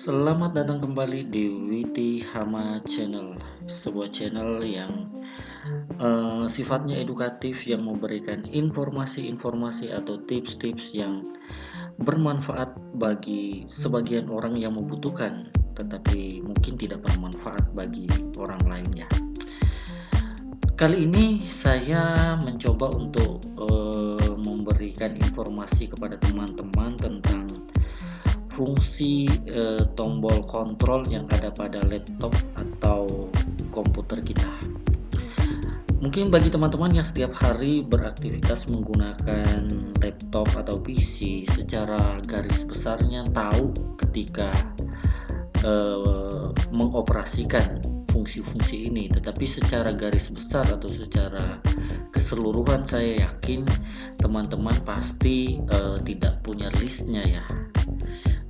Selamat datang kembali di Witi Hama Channel, sebuah channel yang sifatnya edukatif yang memberikan informasi-informasi atau tips-tips yang bermanfaat bagi sebagian orang yang membutuhkan, tetapi mungkin tidak bermanfaat bagi orang lainnya. Kali ini saya mencoba untuk memberikan informasi kepada teman-teman tentang fungsi tombol kontrol yang ada pada laptop atau komputer kita. Mungkin bagi teman-teman yang setiap hari beraktivitas menggunakan laptop atau PC, secara garis besarnya tahu ketika mengoperasikan fungsi-fungsi ini, tetapi secara garis besar atau secara keseluruhan saya yakin teman-teman pasti tidak punya listnya ya.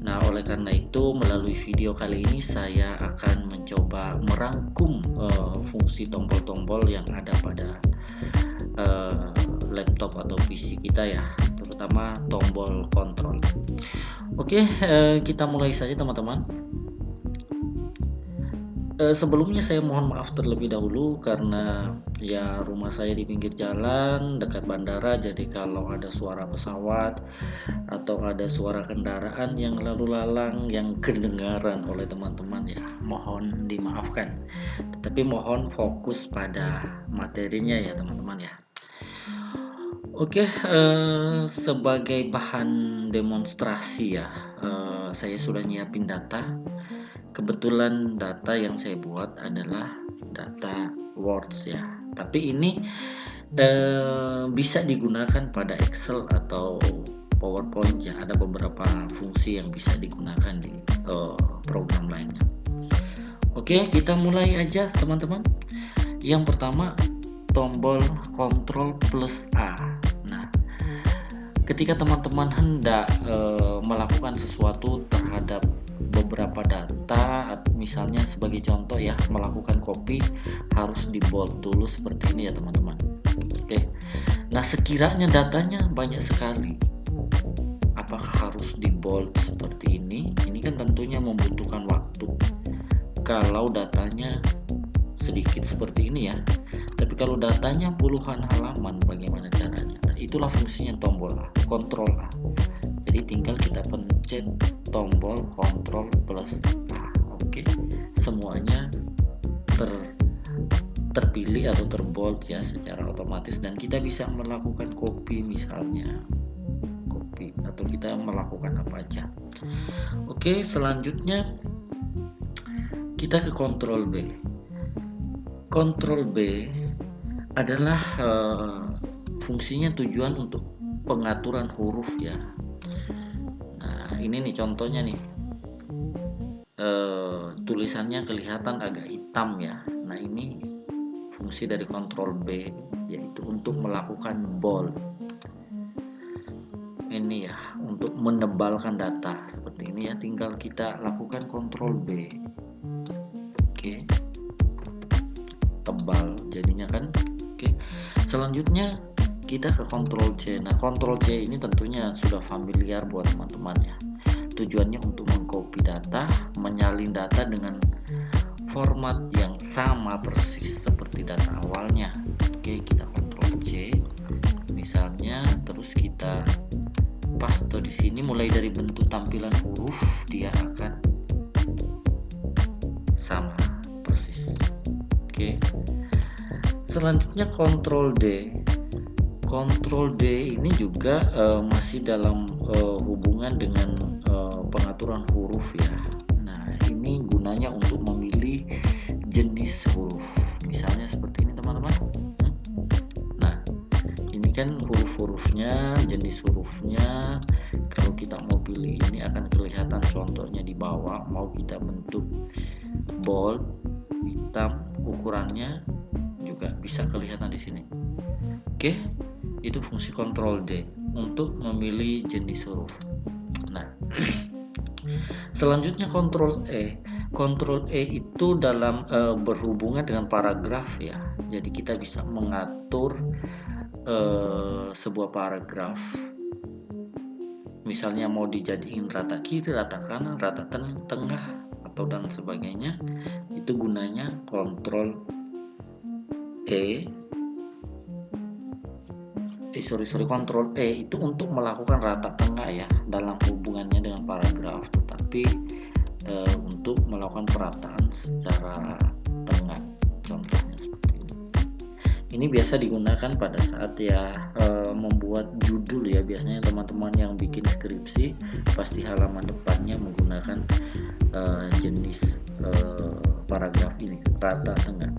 Nah, oleh karena itu melalui video kali ini saya akan mencoba merangkum fungsi tombol-tombol yang ada pada laptop atau PC kita ya, terutama tombol kontrol. Oke, kita mulai saja teman-teman. Sebelumnya saya mohon maaf terlebih dahulu karena ya rumah saya di pinggir jalan dekat bandara, jadi kalau ada suara pesawat atau ada suara kendaraan yang lalu lalang yang kedengaran oleh teman-teman ya mohon dimaafkan, tetapi mohon fokus pada materinya ya teman-teman ya. Oke, sebagai bahan demonstrasi ya, saya sudah nyiapin data. Kebetulan data yang saya buat adalah data Words ya, tapi ini bisa digunakan pada Excel atau PowerPoint ya. Ada beberapa fungsi yang bisa digunakan di program lainnya. Oke, kita mulai aja teman-teman. Yang pertama, tombol Ctrl plus A. Nah, ketika teman-teman hendak melakukan sesuatu terhadap beberapa data, misalnya sebagai contoh ya, melakukan copy, harus di bold dulu seperti ini ya teman-teman. Oke, nah sekiranya datanya banyak sekali, apakah harus di bold seperti ini? Ini kan tentunya membutuhkan waktu kalau datanya sedikit seperti ini ya. Tapi kalau datanya puluhan halaman, bagaimana caranya? Nah, itulah fungsinya tombol A, Ctrl A. Jadi tinggal kita pencet tombol Ctrl plus A. Oke, semuanya terpilih atau terbold ya secara otomatis, dan kita bisa melakukan copy misalnya, copy, atau kita melakukan apa aja. Oke, selanjutnya kita ke Ctrl B. Ctrl B adalah fungsinya tujuan untuk pengaturan huruf ya. Nah, ini nih contohnya nih, tulisannya kelihatan agak hitam ya. Nah, ini fungsi dari Ctrl B, yaitu untuk melakukan bold. Ini ya, untuk menebalkan data seperti ini ya, tinggal kita lakukan Ctrl B. Oke, tebal jadinya kan. Oke, selanjutnya kita ke Ctrl C. Nah, Ctrl C ini tentunya sudah familiar buat teman-teman ya. Tujuannya untuk mengcopy data, menyalin data dengan format yang sama persis seperti data awalnya. Oke, kita Ctrl C misalnya, terus kita paste di sini. Mulai dari bentuk tampilan huruf dia akan sama persis. Oke, selanjutnya Ctrl D. Ctrl D ini juga masih dalam hubungan dengan pengaturan huruf ya. Nah, ini gunanya untuk memilih jenis huruf, misalnya seperti ini teman-teman. Nah, ini kan huruf-hurufnya, jenis hurufnya. Kalau kita mau pilih ini akan kelihatan contohnya di bawah. Mau kita bentuk bold, hitam, ukurannya juga bisa kelihatan di sini. Oke, itu fungsi Ctrl D untuk memilih jenis huruf. Nah, selanjutnya Ctrl E. Ctrl E itu dalam berhubungan dengan paragraf ya. Jadi kita bisa mengatur sebuah paragraf misalnya mau dijadiin rata kiri, rata kanan, rata tengah atau dan sebagainya, itu gunanya kontrol kontrol E itu untuk melakukan rata tengah ya dalam hubungannya dengan paragraf, tetapi untuk melakukan perataan secara tengah, contohnya seperti ini. Ini biasa digunakan pada saat ya membuat judul ya, biasanya teman-teman yang bikin skripsi pasti halaman depannya menggunakan jenis paragraf ini, rata tengah.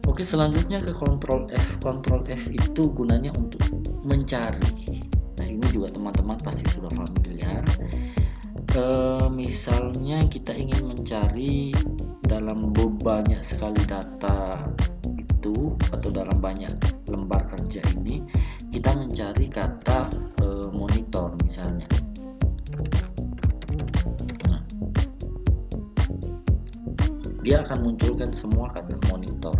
Oke, selanjutnya ke kontrol F. Kontrol F itu gunanya untuk mencari. Nah, ini juga teman-teman pasti sudah familiar. Misalnya kita ingin mencari dalam banyak sekali data itu, atau dalam banyak lembar kerja ini, kita mencari kata monitor misalnya. Nah, dia akan munculkan semua kata monitor.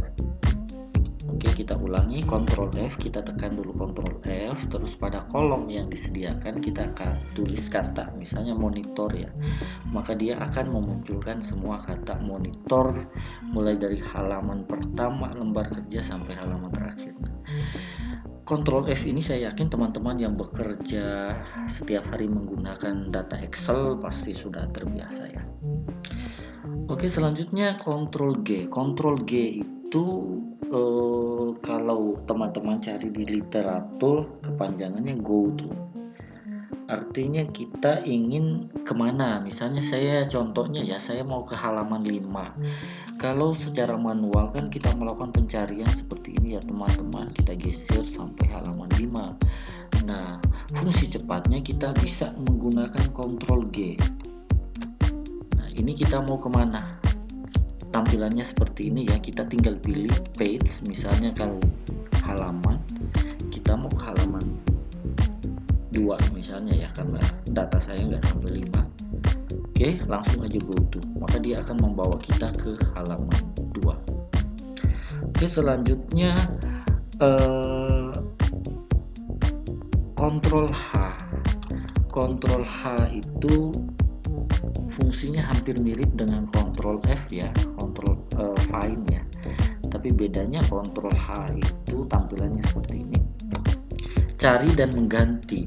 Oke, kita ulangi, Ctrl F, kita tekan dulu Ctrl F, terus pada kolom yang disediakan kita akan tulis kata misalnya monitor ya, maka dia akan memunculkan semua kata monitor mulai dari halaman pertama lembar kerja sampai halaman terakhir. Ctrl F ini saya yakin teman-teman yang bekerja setiap hari menggunakan data Excel pasti sudah terbiasa ya. Oke, selanjutnya Ctrl G. Ctrl G itu kalau teman-teman cari di literatur kepanjangannya go to, artinya kita ingin kemana. Misalnya saya contohnya ya, saya mau ke halaman 5. Kalau secara manual kan kita melakukan pencarian seperti ini ya teman-teman, kita geser sampai halaman 5. Nah, fungsi cepatnya kita bisa menggunakan Ctrl G. Nah, ini kita mau kemana, tampilannya seperti ini ya, kita tinggal pilih page, misalnya kalau halaman kita mau ke halaman 2 misalnya ya, karena data saya nggak sampai 5. Oke, langsung aja go to, maka dia akan membawa kita ke halaman 2. Oke, selanjutnya Ctrl H. Ctrl H itu fungsinya hampir mirip dengan Ctrl F ya, Ctrl find ya. Tapi bedanya Ctrl H itu tampilannya seperti ini. Cari dan mengganti.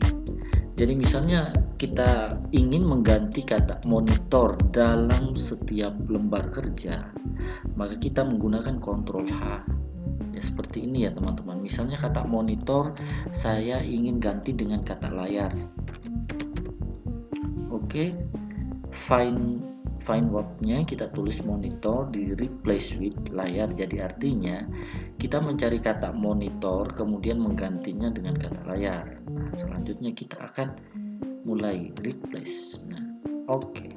Jadi misalnya kita ingin mengganti kata monitor dalam setiap lembar kerja, maka kita menggunakan Ctrl H. Ya seperti ini ya teman-teman. Misalnya kata monitor saya ingin ganti dengan kata layar. Oke. Find word-nya kita tulis monitor, di replace with layar. Jadi artinya kita mencari kata monitor kemudian menggantinya dengan kata layar. Nah, selanjutnya kita akan mulai replace. Nah, oke.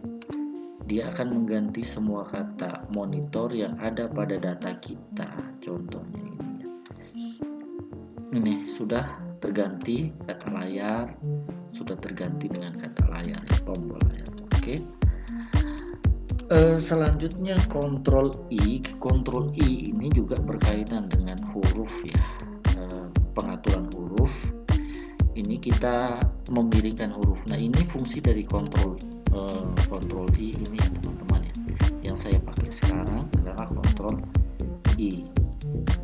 Dia akan mengganti semua kata monitor yang ada pada data kita. Contohnya ini ya. Ini sudah terganti kata layar, sudah terganti dengan kata layar, tombol layar. Oke. Selanjutnya Ctrl I. Ctrl I ini juga berkaitan dengan huruf ya, pengaturan huruf. Ini kita memiringkan huruf. Nah, ini fungsi dari Ctrl I ini ya teman-teman ya. Yang saya pakai sekarang adalah Ctrl I.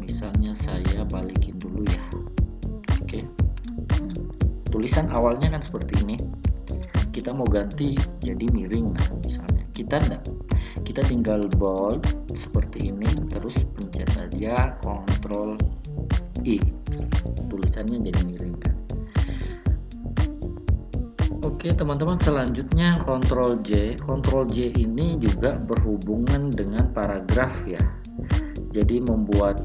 Misalnya saya balikin dulu ya. Oke. Tulisan awalnya kan seperti ini. Kita mau ganti jadi miring. Nah, misalnya kita tinggal bold seperti ini, terus pencet aja Ctrl I, tulisannya jadi miring kan. Oke teman-teman, selanjutnya Ctrl J. Ctrl J ini juga berhubungan dengan paragraf ya, jadi membuat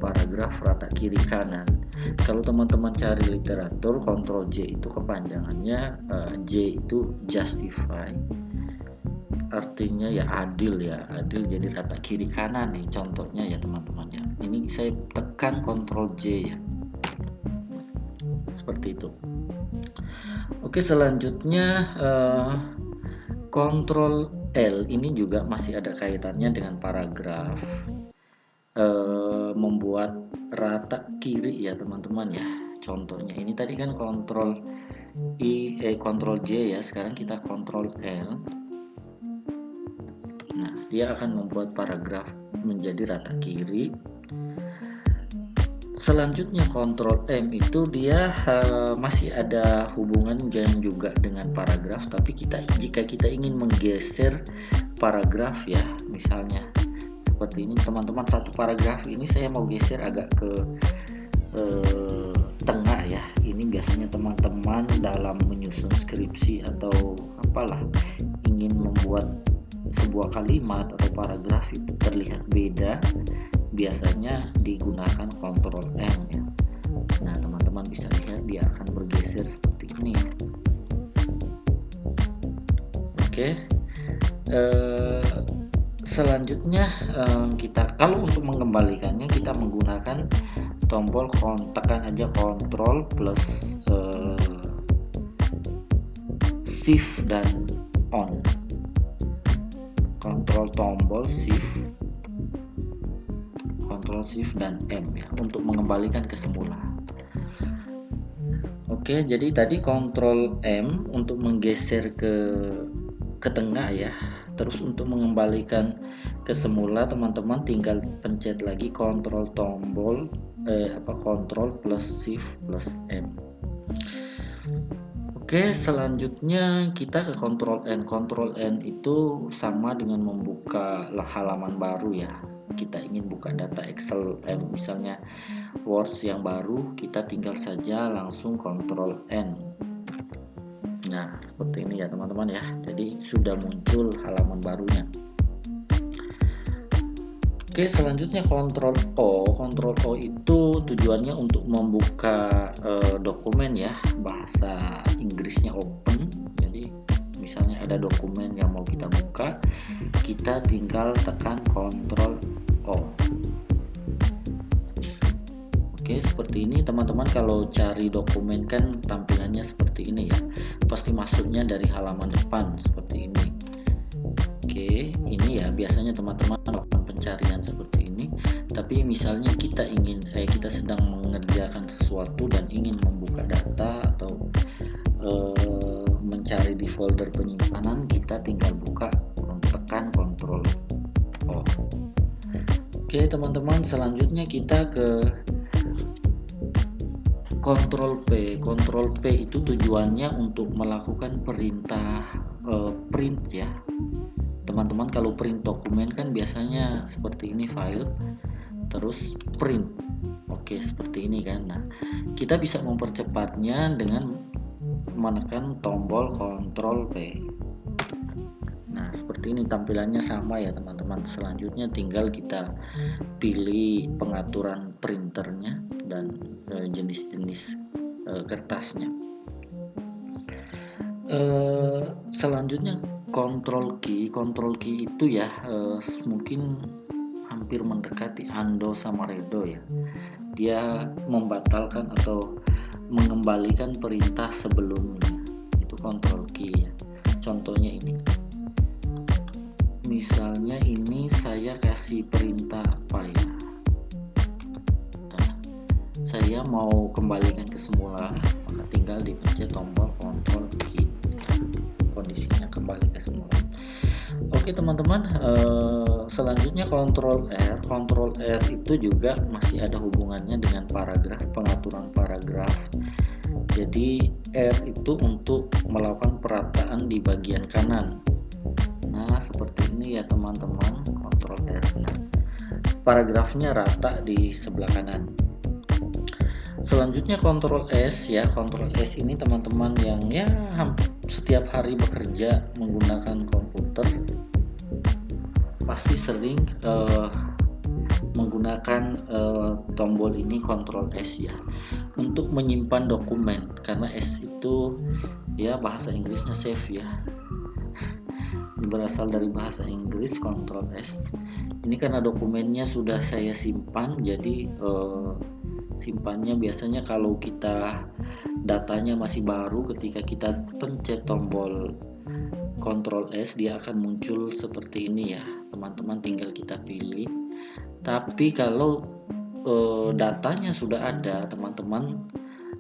paragraf rata kiri kanan. Kalau teman-teman cari literatur, Ctrl J itu kepanjangannya J itu justify, artinya ya adil ya, adil jadi rata kiri kanan nih contohnya ya teman-teman ya. Ini saya tekan Ctrl J ya, seperti itu. Oke, selanjutnya Ctrl L ini juga masih ada kaitannya dengan paragraf, membuat rata kiri ya teman-teman ya. Contohnya ini tadi kan Ctrl Ctrl J ya. Sekarang kita Ctrl L. Nah, dia akan membuat paragraf menjadi rata kiri. Selanjutnya Ctrl M itu dia masih ada hubungan juga dengan paragraf, tapi jika kita ingin menggeser paragraf ya, misalnya seperti ini teman-teman, satu paragraf ini saya mau geser agak ke tengah ya. Ini biasanya teman-teman dalam menyusun skripsi atau apalah, ingin membuat sebuah kalimat atau paragraf itu terlihat beda, biasanya digunakan Ctrl M ya. Nah, teman-teman bisa lihat dia akan bergeser seperti ini. Oke. Selanjutnya kita, kalau untuk mengembalikannya kita menggunakan tombol tekan aja Ctrl plus Shift dan on. Ctrl tombol Shift, Ctrl Shift dan M ya, untuk mengembalikan ke semula. Oke, jadi tadi Ctrl M untuk menggeser ke tengah ya. Terus untuk mengembalikan ke semula, teman-teman tinggal pencet lagi Ctrl tombol Ctrl plus Shift plus M. Oke, selanjutnya kita ke Ctrl N. Ctrl N itu sama dengan membuka halaman baru ya. Kita ingin buka data Excel misalnya Words yang baru, kita tinggal saja langsung Ctrl N. Nah, seperti ini ya teman-teman ya. Jadi sudah muncul halaman barunya. Oke, selanjutnya Ctrl O. Ctrl O itu tujuannya untuk membuka dokumen ya. Bahasa Inggrisnya open. Jadi misalnya ada dokumen yang mau kita buka, kita tinggal tekan Ctrl O. Oke, seperti ini teman-teman. Kalau cari dokumen kan tampilannya seperti ini ya. Pasti masuknya dari halaman depan seperti ini. Oke, ini ya biasanya teman-teman melakukan pencarian seperti ini. Tapi misalnya kita sedang mengerjakan sesuatu dan ingin membuka data atau mencari di folder penyimpanan, kita tinggal tekan Ctrl O. Oke teman-teman, selanjutnya kita ke Ctrl P. Ctrl P itu tujuannya untuk melakukan perintah print ya. Teman-teman kalau print dokumen kan biasanya seperti ini, file terus print. Oke, seperti ini kan. Nah, kita bisa mempercepatnya dengan menekan tombol Ctrl P. Nah, seperti ini tampilannya sama ya teman-teman. Selanjutnya tinggal kita pilih pengaturan printernya dan jenis-jenis kertasnya. Selanjutnya Control key itu ya mungkin hampir mendekati undo sama redo ya. Dia membatalkan atau mengembalikan perintah sebelumnya. Itu control key ya. Contohnya ini. Misalnya ini saya kasih perintah apa ya? Nah, saya mau kembalikan ke semula, maka tinggal dipencet tombol control key. Kondisinya kembali ke semula. Oke teman-teman, selanjutnya Ctrl R itu juga masih ada hubungannya dengan paragraf, pengaturan paragraf. Jadi R itu untuk melakukan perataan di bagian kanan. Nah seperti ini ya teman-teman, Ctrl R. Nah, paragrafnya rata di sebelah kanan. Selanjutnya Ctrl S ya. Ctrl S ini teman-teman yang ya setiap hari bekerja menggunakan komputer pasti sering menggunakan tombol ini, Ctrl S ya, untuk menyimpan dokumen, karena S itu ya bahasa Inggrisnya save ya, berasal dari bahasa Inggris Ctrl S. Ini karena dokumennya sudah saya simpan, jadi simpannya biasanya kalau kita datanya masih baru, ketika kita pencet tombol Ctrl S dia akan muncul seperti ini ya teman-teman, tinggal kita pilih. Tapi kalau datanya sudah ada teman-teman,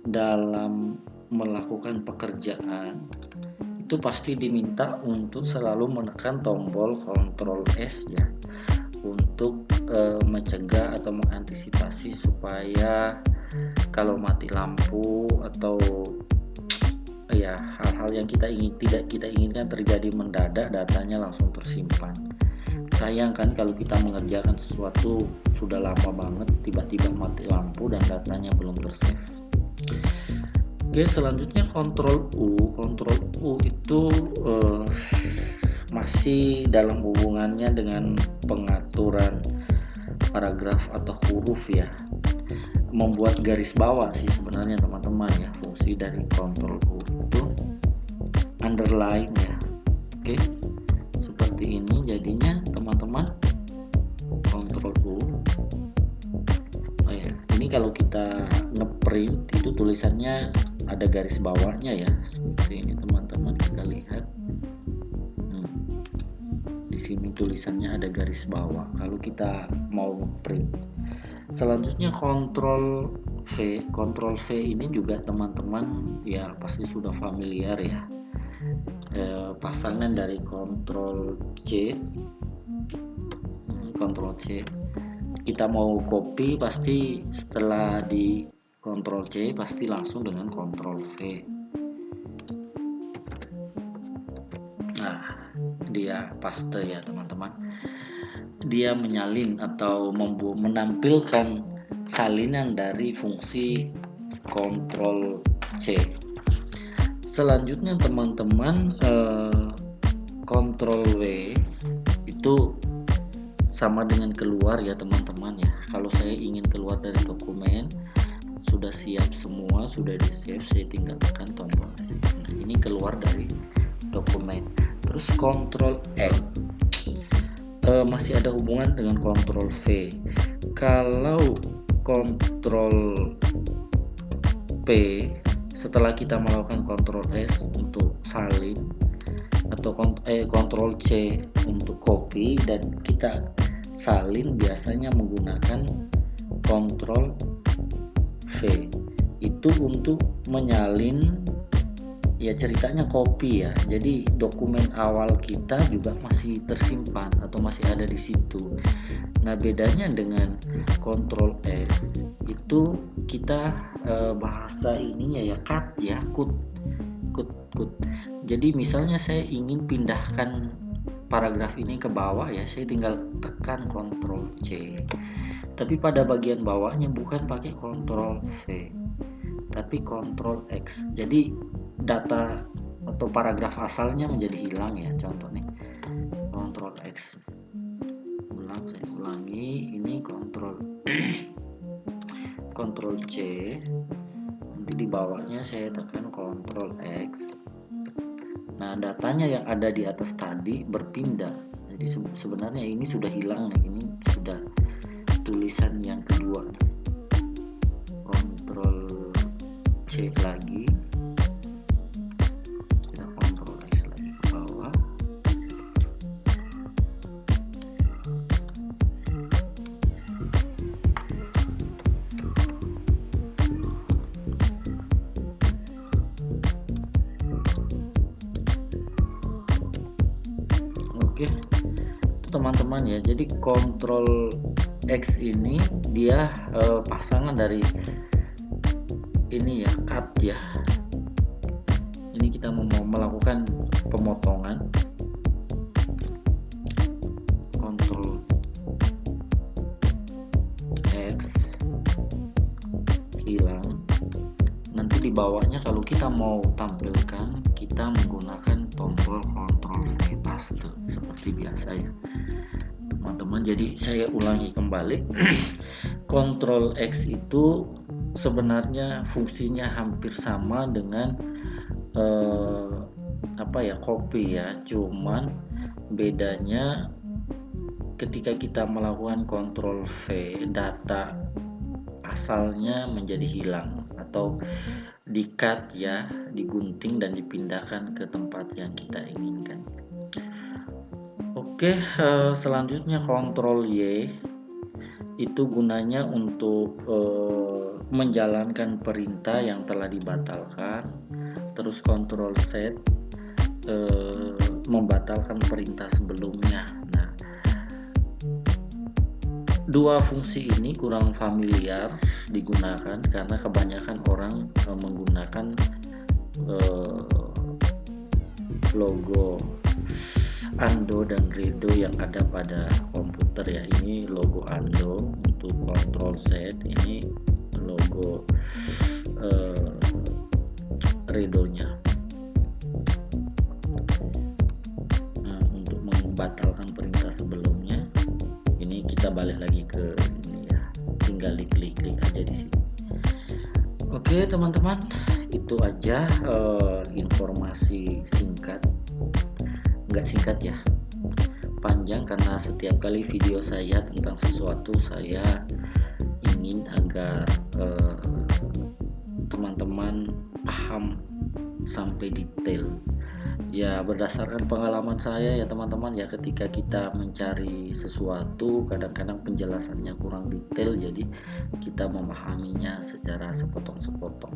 dalam melakukan pekerjaan itu pasti diminta untuk selalu menekan tombol Ctrl S ya, untuk mencegah atau mengantisipasi supaya kalau mati lampu atau ya hal-hal yang tidak kita inginkan terjadi mendadak, datanya langsung tersimpan. Sayang kan kalau kita mengerjakan sesuatu sudah lama banget, tiba-tiba mati lampu dan datanya belum tersave. Oke, selanjutnya Ctrl U. Ctrl U itu masih dalam hubungannya dengan pengaturan paragraf atau huruf ya, membuat garis bawah sih sebenarnya teman-teman ya. Fungsi dari Ctrl U itu underline ya. Oke, seperti ini jadinya teman-teman. Ctrl U. Oh ya, ini kalau kita ngeprint itu tulisannya ada garis bawahnya ya, seperti ini teman-teman, kita lihat. Di sini tulisannya ada garis bawah kalau kita mau ngeprint. Selanjutnya Ctrl V. Ctrl V ini juga teman-teman ya pasti sudah familiar ya, pasangan dari Ctrl C. Ctrl C, kita mau copy pasti setelah di Ctrl C pasti langsung dengan Ctrl V. Nah, dia paste ya teman-teman. Dia menyalin atau menampilkan salinan dari fungsi Ctrl C. Selanjutnya teman-teman, Ctrl W itu sama dengan keluar ya teman-teman ya. Kalau saya ingin keluar dari dokumen, sudah siap semua, sudah di save, saya tinggal tekan tombol. Nah, ini keluar dari dokumen. Terus Ctrl X masih ada hubungan dengan Ctrl V. Kalau Ctrl P setelah kita melakukan Ctrl S untuk salin atau Ctrl C untuk copy dan kita salin, biasanya menggunakan Ctrl V itu untuk menyalin ya, ceritanya copy ya. Jadi dokumen awal kita juga masih tersimpan atau masih ada di situ. Nah, bedanya dengan Ctrl X itu kita bahasa ininya ya cut ya, cut. Jadi misalnya saya ingin pindahkan paragraf ini ke bawah ya, saya tinggal tekan Ctrl C. Tapi pada bagian bawahnya bukan pakai Ctrl V, tapi Ctrl X. Jadi data atau paragraf asalnya menjadi hilang ya. Contoh nih, Ctrl X. Saya ulangi, ini Ctrl C. Nanti di bawahnya saya tekan Ctrl X. Nah, datanya yang ada di atas tadi berpindah. Jadi sebenarnya ini sudah hilang nih. Ini sudah tulisan yang kedua nih. Ctrl C lagi, kita Ctrl X lagi ke bawah. Oke, itu teman-teman ya. Jadi Ctrl X ini dia pasangan dari ini ya, cut ya. Ini kita mau melakukan pemotongan. Ctrl X hilang. Nanti di bawahnya kalau kita mau tampilkan, kita menggunakan tombol Ctrl V paste seperti biasa ya teman-teman. Jadi saya ulangi kembali. Ctrl X itu sebenarnya fungsinya hampir sama dengan copy ya, cuman bedanya ketika kita melakukan Ctrl V, data asalnya menjadi hilang atau di-cut ya, digunting dan dipindahkan ke tempat yang kita inginkan. Oke, selanjutnya Ctrl Y itu gunanya untuk menjalankan perintah yang telah dibatalkan terus Ctrl Z membatalkan perintah sebelumnya. Nah, dua fungsi ini kurang familiar digunakan karena kebanyakan orang menggunakan logo Ando dan Redo yang ada pada komputer ya. Ini logo Ando untuk Ctrl Z, ini logo Redo-nya. Nah, untuk membatalkan perintah sebelumnya, ini kita balik lagi ke ini ya, tinggal klik aja di sini. Oke teman-teman, itu aja informasi singkat, nggak singkat ya, panjang karena setiap kali video saya tentang sesuatu saya ingin agar teman-teman paham sampai detail ya, berdasarkan pengalaman saya ya teman-teman ya. Ketika kita mencari sesuatu kadang-kadang penjelasannya kurang detail, jadi kita memahaminya secara sepotong-sepotong.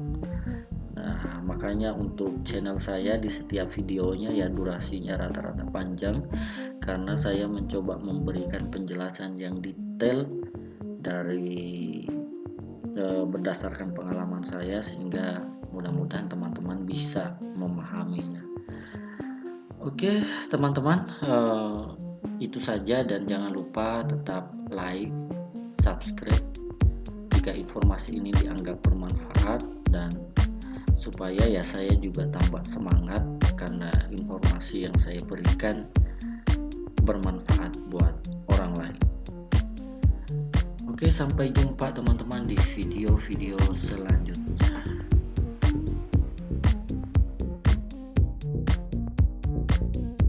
Nah, makanya untuk channel saya di setiap videonya ya durasinya rata-rata panjang karena saya mencoba memberikan penjelasan yang detail dari berdasarkan pengalaman saya, sehingga mudah-mudahan teman-teman bisa memahaminya. Oke teman-teman, itu saja, dan jangan lupa tetap like, subscribe jika informasi ini dianggap bermanfaat, dan supaya ya saya juga tambah semangat karena informasi yang saya berikan bermanfaat buat orang lain. Oke, sampai jumpa teman-teman di video-video selanjutnya.